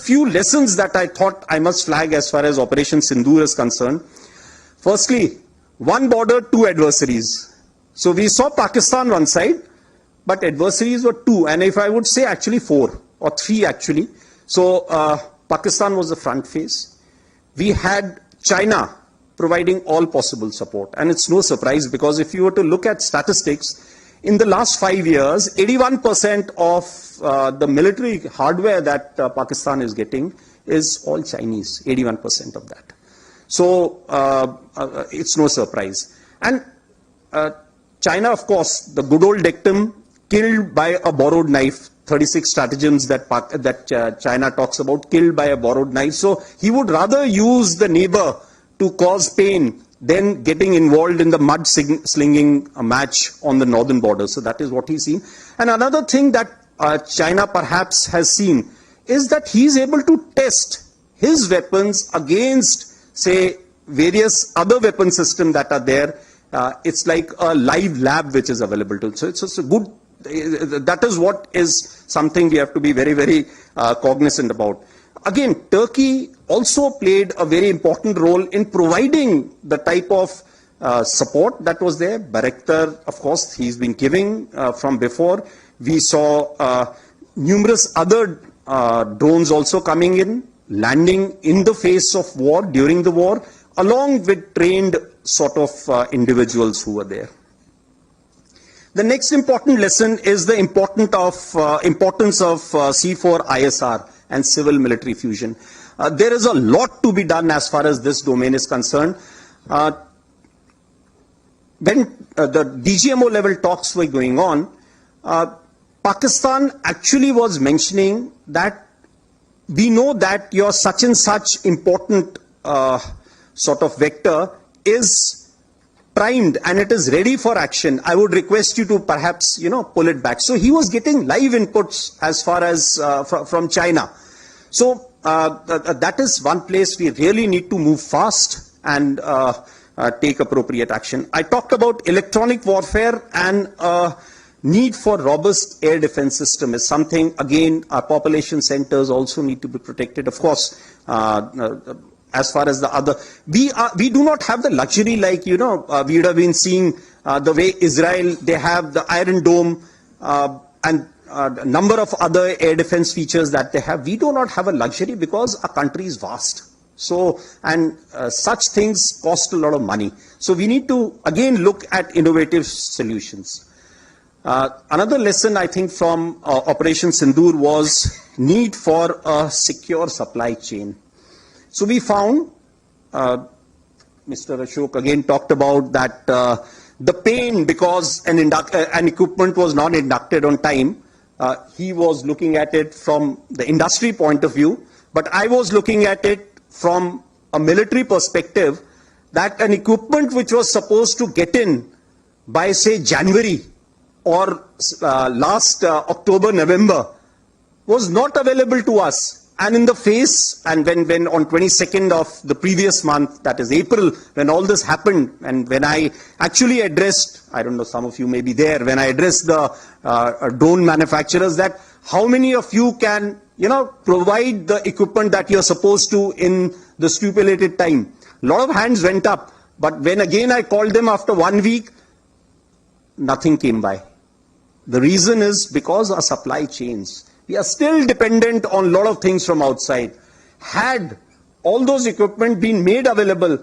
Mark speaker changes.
Speaker 1: few lessons that I thought I must flag as far as Operation Sindoor is concerned. Firstly, one border, two adversaries. So we saw Pakistan one side, but adversaries were two, and if I would say actually four or three actually. So Pakistan was the front face. We had China providing all possible support, and it's no surprise because if you were to look at statistics, in the last 5 years, 81% of the military hardware that Pakistan is getting is all Chinese, 81% of that. So it's no surprise. And China, of course, the good old dictum, killed by a borrowed knife, 36 stratagems that China talks about, killed by a borrowed knife. So he would rather use the neighbor to cause pain than getting involved in the mud slinging match on the northern border. So that is what he's seen. And another thing that China perhaps has seen is that he's able to test his weapons against, say, various other weapon systems that are there. It's like a live lab which is available to. So it's a good, that is what is something we have to be very, very cognizant about. Again, Turkey also played a very important role in providing the type of support that was there. Bayraktar, of course, he's been giving from before. We saw numerous other drones also coming in, landing in the face of war, during the war, along with trained sort of individuals who were there. The next important lesson is the importance of C4ISR and civil military fusion. There is a lot to be done as far as this domain is concerned. When the DGMO level talks were going on, Pakistan actually was mentioning that we know that your such and such important sort of vector is primed and it is ready for action. I would request you to perhaps, pull it back. So he was getting live inputs as far as from China. So that is one place we really need to move fast and take appropriate action. I talked about electronic warfare, and need for robust air defense system is something, again, our population centers also need to be protected. Of course, as far as the other, we do not have the luxury like, we would have been seeing the way Israel, they have the Iron Dome and a number of other air defense features that they have. We do not have a luxury because our country is vast. So, and such things cost a lot of money. So we need to again look at innovative solutions. Another lesson I think from Operation Sindoor was need for a secure supply chain. So we found, Mr. Ashok again talked about that the pain because an equipment was not inducted on time. He was looking at it from the industry point of view, but I was looking at it from a military perspective, that an equipment which was supposed to get in by, say, January or last October, November, was not available to us. And in the face, and when on 22nd of the previous month, that is April, when all this happened, and when I actually addressed, I don't know, some of you may be there, when I addressed the drone manufacturers, that how many of you can, provide the equipment that you're supposed to in the stipulated time. A lot of hands went up, but when again I called them after 1 week, nothing came by. The reason is because our supply chains. We are still dependent on a lot of things from outside. Had all those equipment been made available